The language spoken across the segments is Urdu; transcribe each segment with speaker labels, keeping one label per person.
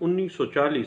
Speaker 1: 1940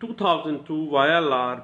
Speaker 1: 2002 YLR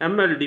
Speaker 1: MLD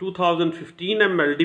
Speaker 1: 2015 MLD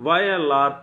Speaker 1: YLR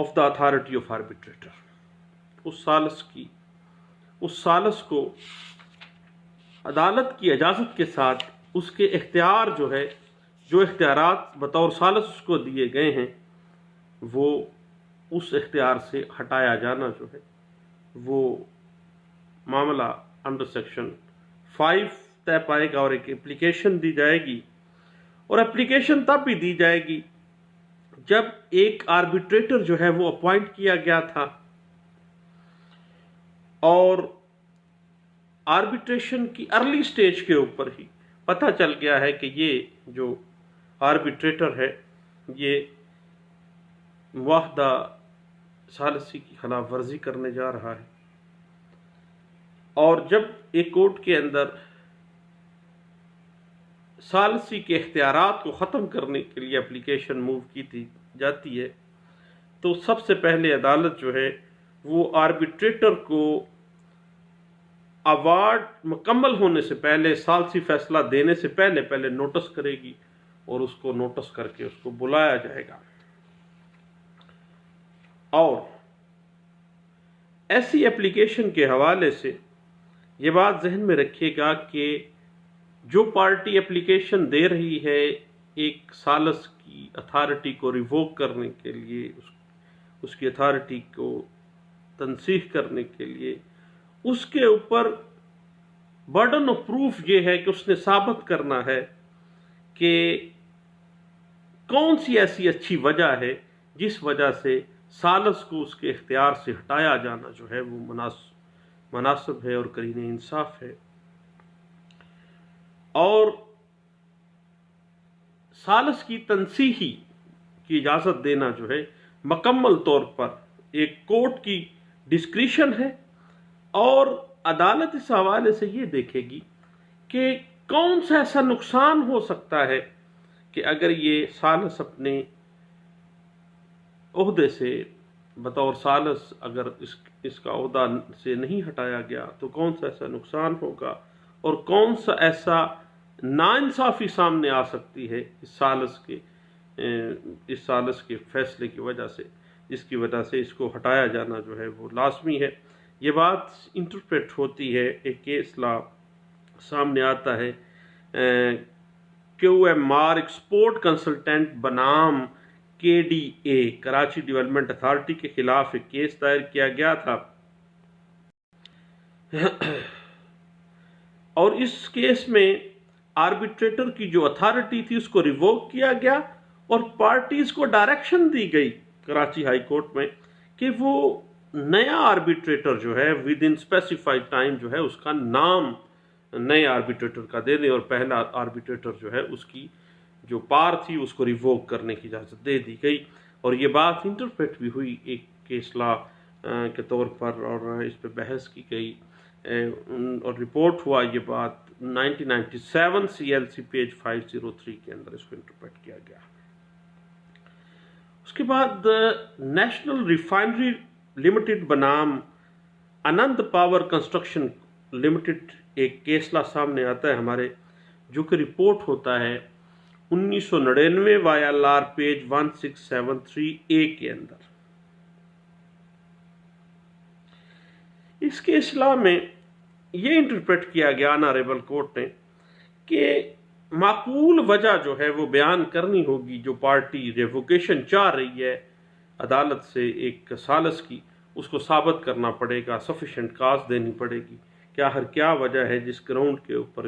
Speaker 1: of the authority of arbitrator. اس سالس کو عدالت کی اجازت کے ساتھ اس کے اختیار جو اختیارات بطور سالس اس کو دیے گئے ہیں وہ اس اختیار سے ہٹایا جانا وہ معاملہ انڈر سیکشن 5 طے پائے گا، اور ایک اپلیکیشن دی جائے گی. اور اپلیکیشن تب بھی دی جائے گی جب ایک آربیٹریٹر وہ اپوائنٹ کیا گیا تھا اور آربیٹریشن کی ارلی سٹیج کے اوپر ہی پتہ چل گیا ہے کہ یہ جو آربیٹریٹر ہے یہ معاہدہ ثالثی کی خلاف ورزی کرنے جا رہا ہے. اور جب ایک کورٹ کے اندر ثالثی کے اختیارات کو ختم کرنے کے لیے اپلیکیشن موو کی جاتی ہے تو سب سے پہلے عدالت وہ آربیٹریٹر کو ایوارڈ مکمل ہونے سے پہلے، ثالثی فیصلہ دینے سے پہلے نوٹس کرے گی، اور اس کو نوٹس کر کے اس کو بلایا جائے گا. اور ایسی اپلیکیشن کے حوالے سے یہ بات ذہن میں رکھیے گا کہ جو پارٹی اپلیکیشن دے رہی ہے ایک ثالث کی اتھارٹی کو ریووک کرنے کے لیے، اس کی اتھارٹی کو تنسیخ کرنے کے لیے، اس کے اوپر برڈن آف پروف یہ ہے کہ اس نے ثابت کرنا ہے کہ کون سی ایسی اچھی وجہ ہے جس وجہ سے ثالث کو اس کے اختیار سے ہٹایا جانا وہ مناسب ہے اور قرین انصاف ہے. اور ثالث کی تنسیحی کی اجازت دینا مکمل طور پر ایک کورٹ کی ڈسکریشن ہے، اور عدالت اس حوالے سے یہ دیکھے گی کہ کون سا ایسا نقصان ہو سکتا ہے کہ اگر یہ ثالث اپنے عہدے سے بطور ثالث اگر اس کا عہدہ سے نہیں ہٹایا گیا تو کون سا ایسا نقصان ہوگا، اور کون سا ایسا ناانصافی سامنے آ سکتی ہے اس ثالث کے فیصلے کی وجہ سے، جس کی وجہ سے اس کو ہٹایا جانا وہ لازمی ہے. یہ بات انٹرپریٹ ہوتی ہے، ایک کیس لا سامنے آتا ہے QMR ایکسپورٹ کنسلٹنٹ بنام KDA کراچی ڈیولپمنٹ اتھارٹی کے خلاف ایک کیس دائر کیا گیا تھا، اور اس کیس میں آربیٹریٹر کی جو اتھارٹی تھی اس کو ریووک کیا گیا، اور پارٹیز کو ڈائریکشن دی گئی کراچی ہائی کورٹ میں کہ وہ نیا arbitrator within specified time اس کا نام نئے آربیٹریٹر کا دے دیں، اور پہلا آربیٹریٹر اس کی جو پار تھی اس کو ریووک کرنے کی اجازت دے دی گئی. اور یہ بات انٹرپریٹ بھی ہوئی ایک کیس لا کے طور پر، اور اس پہ بحث کی گئی، اور رپورٹ ہوا یہ بات 1997 CLC پیج 503 کے اندر اس کو انٹرپریٹ کیا گیا. اس کے بعد نیشنل ریفائنری لمیٹڈ بنام آنند پاور کنسٹرکشن لمیٹڈ ایک کیسلا سامنے آتا ہے ہمارے، جو کہ رپورٹ ہوتا ہے 1999 YLR پیج 1673A کے اندر. اس کے اصلاح میں یہ انٹرپریٹ کیا گیا آنریبل کورٹ نے کہ معقول وجہ وہ بیان کرنی ہوگی جو پارٹی ریووکیشن چاہ رہی ہے عدالت سے ایک ثالث کی، اس کو ثابت کرنا پڑے گا، سفیشینٹ کاز دینی پڑے گی، کیا وجہ ہے جس گراؤنڈ کے اوپر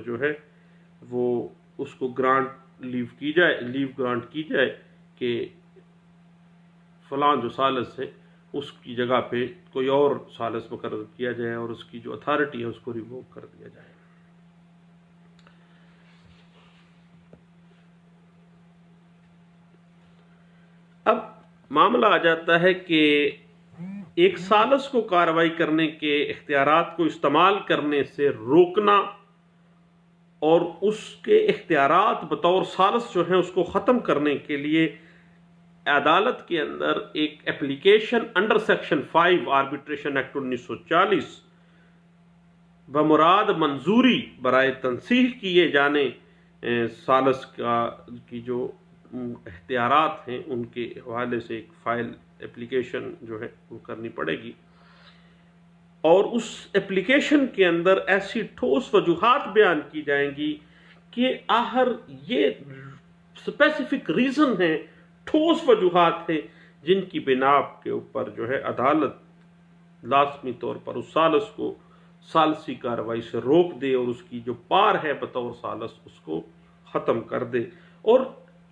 Speaker 1: وہ اس کو لیو گرانٹ کی جائے کہ فلاں جو ثالث ہے اس کی جگہ پہ کوئی اور ثالث مقرر کیا جائے اور اس کی جو اتھارٹی ہے اس کو ریووک کر دیا جائے. اب معاملہ آ جاتا ہے کہ ایک ثالث کو کارروائی کرنے کے اختیارات کو استعمال کرنے سے روکنا اور اس کے اختیارات بطور ثالث اس کو ختم کرنے کے لیے عدالت کے اندر ایک application under section 5 arbitration act 1940 بمراد منظوری برائے تنسیخ کیے جانے ثالث کی جو اختیارات ہیں ان کے حوالے سے ایک فائل اپلیکیشن جو ہے وہ کرنی پڑے گی، اور اس اپلیکیشن کے اندر ایسی ٹھوس وجوہات بیان کی جائیں گی کہ آخر یہ اسپیسیفک ریزن ہیں، ٹھوس وجوہات ہیں جن کی بنا کے اوپر جو ہے عدالت لازمی طور پر اس ثالث کو ثالثی کارروائی سے روک دے اور اس کی جو پار ہے بطور ثالث اس کو ختم کر دے۔ اور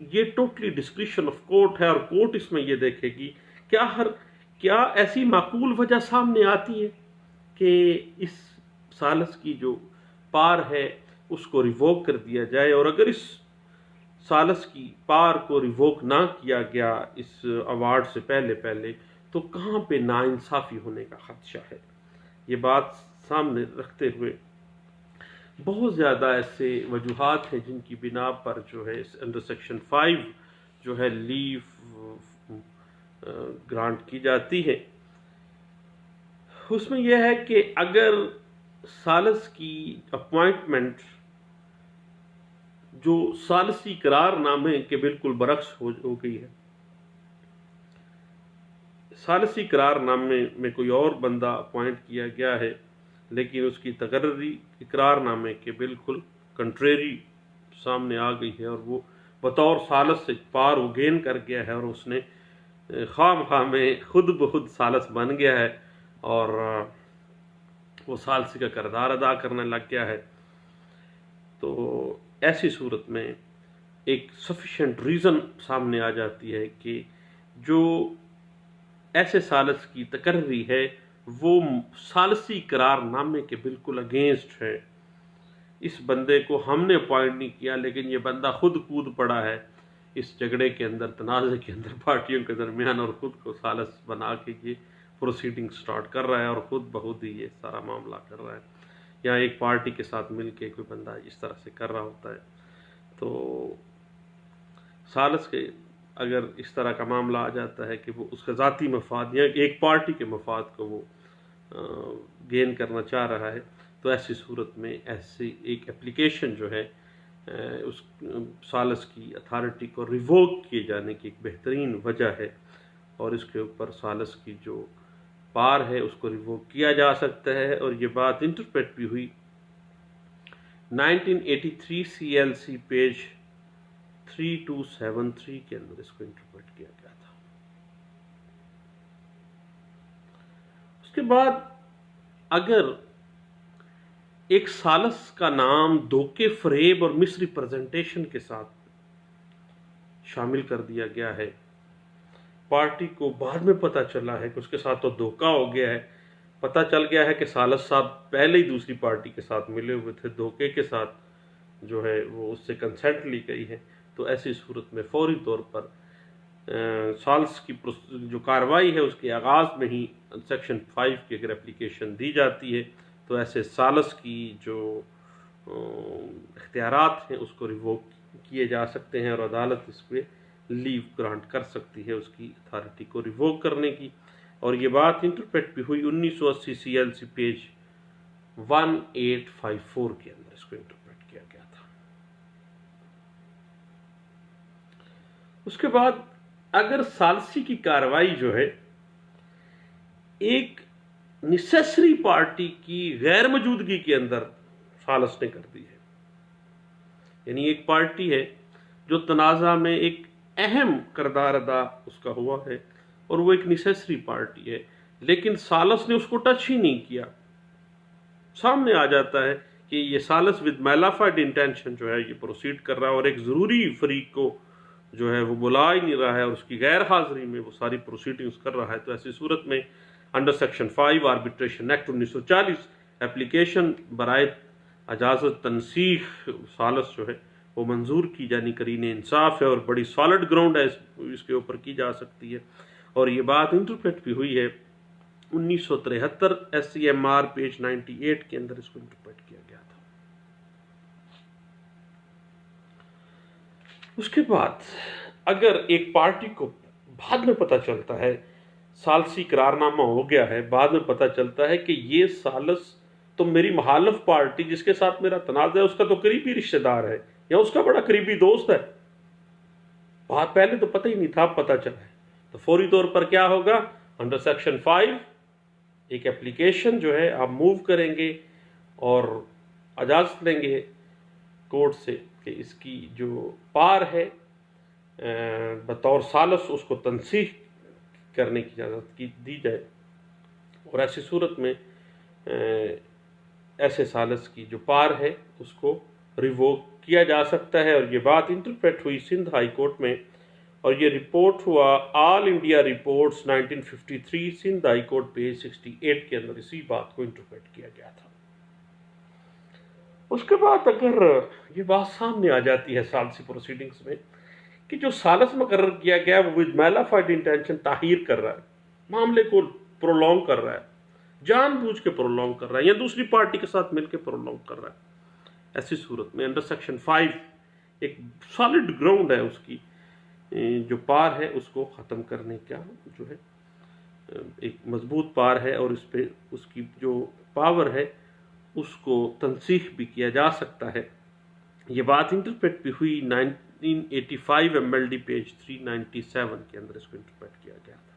Speaker 1: یہ ٹوٹلی ڈسکریشن آف کورٹ ہے، اور کورٹ اس میں یہ دیکھے گی کہ آخر کیا ایسی معقول وجہ سامنے آتی ہے کہ اس ثالث کی جو پار ہے اس کو ریووک کر دیا جائے، اور اگر اس ثالث کی پار کو ریووک نہ کیا گیا اس ایوارڈ سے پہلے تو کہاں پہ ناانصافی ہونے کا خدشہ ہے۔ یہ بات سامنے رکھتے ہوئے بہت زیادہ ایسے وجوہات ہیں جن کی بنا پر جو ہے انڈر سیکشن 5 جو ہے لیو گرانٹ کی جاتی ہے۔ اس میں یہ ہے کہ اگر ثالث کی اپوائنٹمنٹ جو ثالثی قرار نامے کے بالکل برعکس ہو گئی ہے، ثالثی قرار نامے میں کوئی اور بندہ اپوائنٹ کیا گیا ہے لیکن اس کی تقرری اقرار نامے کے بالکل کنٹریری سامنے آ گئی ہے، اور وہ بطور ثالث سے پار وہ گین کر گیا ہے، اور اس نے خواہ میں خود بخود ثالث بن گیا ہے اور وہ ثالثی کا کردار ادا کرنے لگ گیا ہے، تو ایسی صورت میں ایک سفیشینٹ ریزن سامنے آ جاتی ہے کہ جو ایسے ثالث کی تقرری ہے وہ ثالثی قرار نامے کے بالکل اگینسٹ ہے۔ اس بندے کو ہم نے اپوائنٹ نہیں کیا لیکن یہ بندہ خود کود پڑا ہے اس جھگڑے کے اندر، تنازع کے اندر پارٹیوں کے درمیان، اور خود کو ثالث بنا کے یہ پروسیڈنگ سٹارٹ کر رہا ہے اور خود بخود ہی یہ سارا معاملہ کر رہا ہے، یا ایک پارٹی کے ساتھ مل کے کوئی بندہ اس طرح سے کر رہا ہوتا ہے۔ تو ثالث کے اگر اس طرح کا معاملہ آ جاتا ہے کہ وہ اس کا ذاتی مفاد یا ایک پارٹی کے مفاد کو وہ گین کرنا چاہ رہا ہے، تو ایسی صورت میں ایسی ایک اپلیکیشن جو ہے اس ثالث کی اتھارٹی کو ریووک کیے جانے کی ایک بہترین وجہ ہے، اور اس کے اوپر ثالث کی جو پار ہے اس کو ریووک کیا جا سکتا ہے۔ اور یہ بات انٹرپریٹ بھی ہوئی 1983 CLC پیج 3273 کے اندر اس کو انٹرپریٹ کیا گیا تھا۔ اس کے بعد اگر ایک ثالث کا نام دھوکے، فریب اور مس ریپرزنٹیشن کے ساتھ شامل کر دیا گیا ہے، پارٹی کو بعد میں پتہ چلا ہے کہ اس کے ساتھ تو دھوکہ ہو گیا ہے، پتہ چل گیا ہے کہ ثالث صاحب پہلے ہی دوسری پارٹی کے ساتھ ملے ہوئے تھے، دھوکے کے ساتھ جو ہے وہ اس سے کنسنٹ لی گئی ہے، تو ایسی صورت میں فوری طور پر ثالث کی جو کارروائی ہے اس کے آغاز میں ہی سیکشن 5 کی اگر اپلیکیشن دی جاتی ہے تو ایسے ثالث کی جو اختیارات ہیں اس کو ریووک کیے جا سکتے ہیں، اور عدالت اس پہ لیو گرانٹ کر سکتی ہے اس کی اتھارٹی کو ریووک کرنے کی۔ اور یہ بات انٹرپریٹ بھی ہوئی 1980 CLC پیج 1854 کے اندر اس کو انٹرپریٹ کیا گیا تھا۔ اس کے بعد اگر ثالثی کی کارروائی جو ہے ایک نیسیسری پارٹی کی غیر موجودگی کے اندر ثالث نے کر دی ہے، یعنی ایک پارٹی ہے جو تنازع میں ایک اہم کردار ادا اس کا ہوا ہے اور وہ ایک نیسیسری پارٹی ہے، لیکن ثالث نے اس کو ٹچ ہی نہیں کیا، سامنے آ جاتا ہے کہ یہ ثالث ود میلافائڈ انٹینشن جو ہے یہ پروسیڈ کر رہا ہے اور ایک ضروری فریق کو جو ہے وہ بلا ہی نہیں رہا ہے اور اس کی غیر حاضری میں وہ ساری پروسیڈنگز کر رہا ہے، تو ایسی صورت میں under section 5 arbitration act 1940 application برائے اجازت تنسیخ ثالث جو ہے وہ منظور کی جانی قرین انصاف ہے اور بڑی سالڈ گراؤنڈ ہے اس کے اوپر کی جا سکتی ہے۔ اور یہ بات انٹرپریٹ بھی ہوئی ہے 1973 SCMR پیج 98 کے اندر اس کو انٹرپریٹ کیا گیا تھا۔ اس کے بعد اگر ایک پارٹی کو بعد میں پتہ چلتا ہے ثالثی قرار نامہ ہو گیا ہے، بعد میں پتہ چلتا ہے کہ یہ ثالث تو میری مخالف پارٹی جس کے ساتھ میرا تنازع ہے اس کا تو قریبی رشتہ دار ہے یا اس کا بڑا قریبی دوست ہے، بات پہلے تو پتہ ہی نہیں تھا، پتہ چلا ہے، تو فوری طور پر کیا ہوگا، انڈر سیکشن 5 ایک اپلیکیشن جو ہے آپ موو کریں گے اور اجازت لیں گے کورٹ سے کہ اس کی جو پار ہے بطور ثالث اس کو تنسیخ کرنے کی اجازت دی جائے، اور ایسی صورت میں ایسے ثالث کی جو پار ہے اس کو ریووک کیا جا سکتا ہے۔ اور یہ بات انٹرپریٹ ہوئی سندھ ہائی کورٹ میں، اور یہ رپورٹ ہوا all India reports 1953 Sindh high court page 68 کے اندر اسی بات کو انٹرپریٹ کیا گیا تھا۔ اس کے بعد اگر یہ بات سامنے آ جاتی ہے ثالثی پروسیڈنگز میں کہ جو ثالث مقرر کیا گیا وہ ود میلافائڈ انٹینشن تاخیر کر رہا ہے، معاملے کو پرولونگ کر رہا ہے، جان بوجھ کے پرولونگ کر رہا ہے یا دوسری پارٹی کے ساتھ مل کے پرولونگ کر رہا ہے، ایسی صورت میں انڈر سیکشن 5 ایک سالڈ گراؤنڈ ہے، اس کی جو پار ہے اس کو ختم کرنے کا جو ہے ایک مضبوط پار ہے، اور اس پہ اس کی جو پاور ہے اس کو تنسیخ بھی کیا جا سکتا ہے۔ یہ بات انٹرپریٹ بھی ہوئی 1985 MLD پیج 397 کے اندر اس کو انٹرپریٹ کیا گیا تھا۔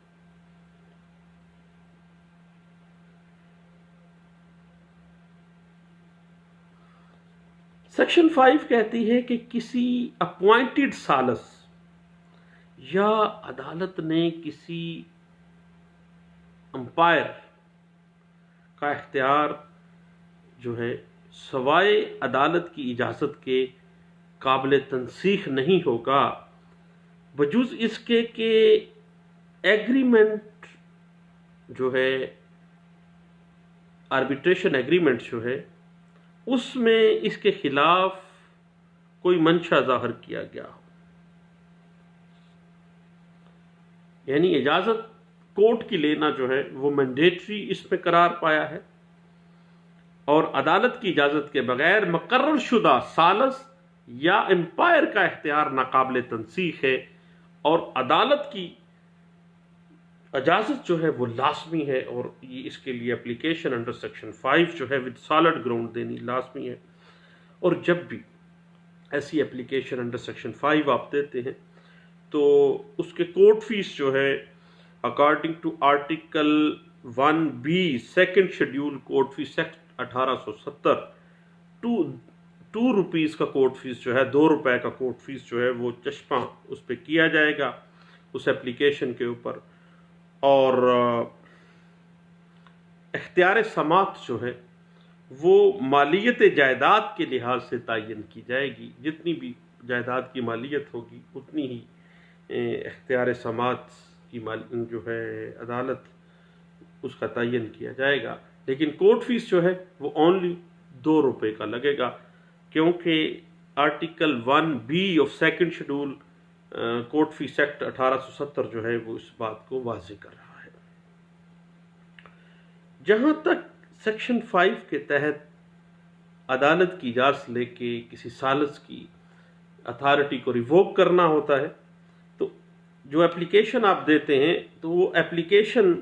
Speaker 1: سیکشن 5 کہتی ہے کہ کسی اپوائنٹڈ ثالث یا عدالت نے کسی امپائر کا اختیار جو ہے سوائے عدالت کی اجازت کے قابل تنسیخ نہیں ہوگا، بجز اس کے کہ ایگریمنٹ جو ہے آربیٹریشن ایگریمنٹ جو ہے اس میں اس کے خلاف کوئی منشا ظاہر کیا گیا ہو، یعنی اجازت کورٹ کی لینا جو ہے وہ مینڈیٹری اس میں قرار پایا ہے، اور عدالت کی اجازت کے بغیر مقرر شدہ ثالث یا امپائر کا اختیار ناقابل تنسیخ ہے، اور عدالت کی اجازت جو ہے وہ لازمی ہے، اور یہ اس کے لیے اپلیکیشن انڈر سیکشن 5 جو ہے ود سالڈ گراؤنڈ دینی لازمی ہے۔ اور جب بھی ایسی اپلیکیشن انڈر سیکشن 5 آپ دیتے ہیں تو اس کے کورٹ فیس جو ہے according to article 1B second schedule court fee act 1870 2 rupees کا کورٹ فیس جو ہے 2 روپے کا کورٹ فیس جو ہے وہ چشمہ اس پہ کیا جائے گا اس اپلیکیشن کے اوپر، اور اختیار سماعت جو ہے وہ مالیت جائیداد کے لحاظ سے تعین کی جائے گی، جتنی بھی جائیداد کی مالیت ہوگی اتنی ہی اختیار سماعت کی جو ہے عدالت اس کا تعین کیا جائے گا، لیکن کورٹ فیس جو ہے وہ اونلی 2 روپے کا لگے گا، کیونکہ article 1B of second schedule court fee act 1870 جو ہے وہ اس بات کو واضح کر رہا ہے۔ جہاں تک سیکشن 5 کے تحت عدالت کی اجازت لے کے کسی ثالث کی اتھارٹی کو ریووک کرنا ہوتا ہے، تو جو اپلیکیشن آپ دیتے ہیں تو وہ اپلیکیشن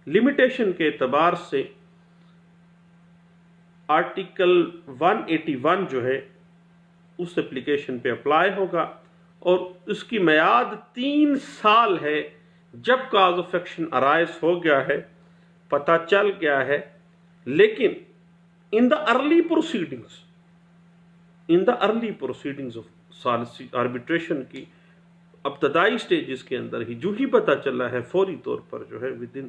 Speaker 1: لمیٹیشن کے اعتبار سے آرٹیکل 181 جو ہے اس اپلیکیشن پہ اپلائی ہوگا، اور اس کی میعاد 3 سال ہے جب کاز آف ایکشن ارائز ہو گیا ہے، پتہ چل گیا ہے، لیکن in the early proceedings of ثالثی آربیٹریشن کی ابتدائی سٹیجز کے اندر ہی جو ہی پتہ چلا ہے فوری طور پر جو ہے ود ان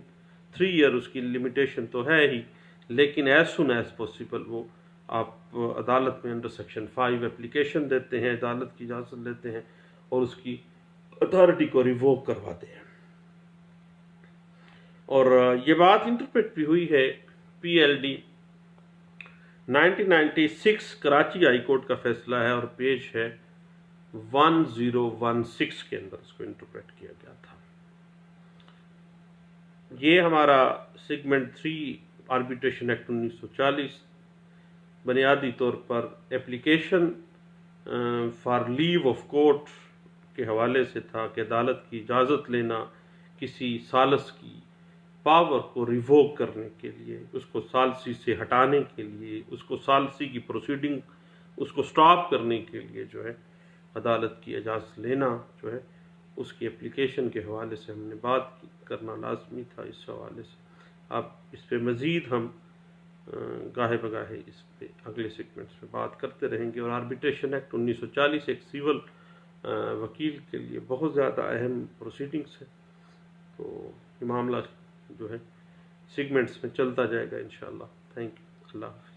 Speaker 1: 3 ایئر اس کی لمیٹیشن تو ہے ہی، لیکن ایز سون ایز پاسبل وہ آپ عدالت میں انڈر سیکشن 5 اپلیکیشن دیتے ہیں، عدالت کی اجازت لیتے ہیں اور اس کی اتھارٹی کو ریووک کرواتے ہیں۔ اور یہ بات انٹرپریٹ بھی ہوئی ہے PLD 1996 کراچی ہائی کورٹ کا فیصلہ ہے، اور پیج ہے 1016 کے اندر اس کو انٹرپریٹ کیا گیا تھا۔ یہ ہمارا سیگمنٹ 3 آربیٹریشن ایکٹ 1940 بنیادی طور پر application for leave of court کے حوالے سے تھا کہ عدالت کی اجازت لینا کسی ثالث کی پاور کو ریووک کرنے کے لیے، اس کو ثالثی سے ہٹانے کے لیے، اس کو ثالثی کی پروسیڈنگ اس کو سٹاپ کرنے کے لیے جو ہے عدالت کی اجازت لینا جو ہے اس کی اپلیکیشن کے حوالے سے ہم نے بات کرنا لازمی تھا اس حوالے سے. اب اس پہ مزید ہم گاہے بگاہے اس پہ اگلے سیگمنٹس میں بات کرتے رہیں گے. اور آربیٹریشن ایکٹ 1940 ایک سیول وکیل کے لیے بہت زیادہ اہم پروسیڈنگس ہے. تو یہ معاملہ جو ہے سیگمنٹس میں چلتا جائے گا انشاءاللہ. Thank you. اللہ حافظ.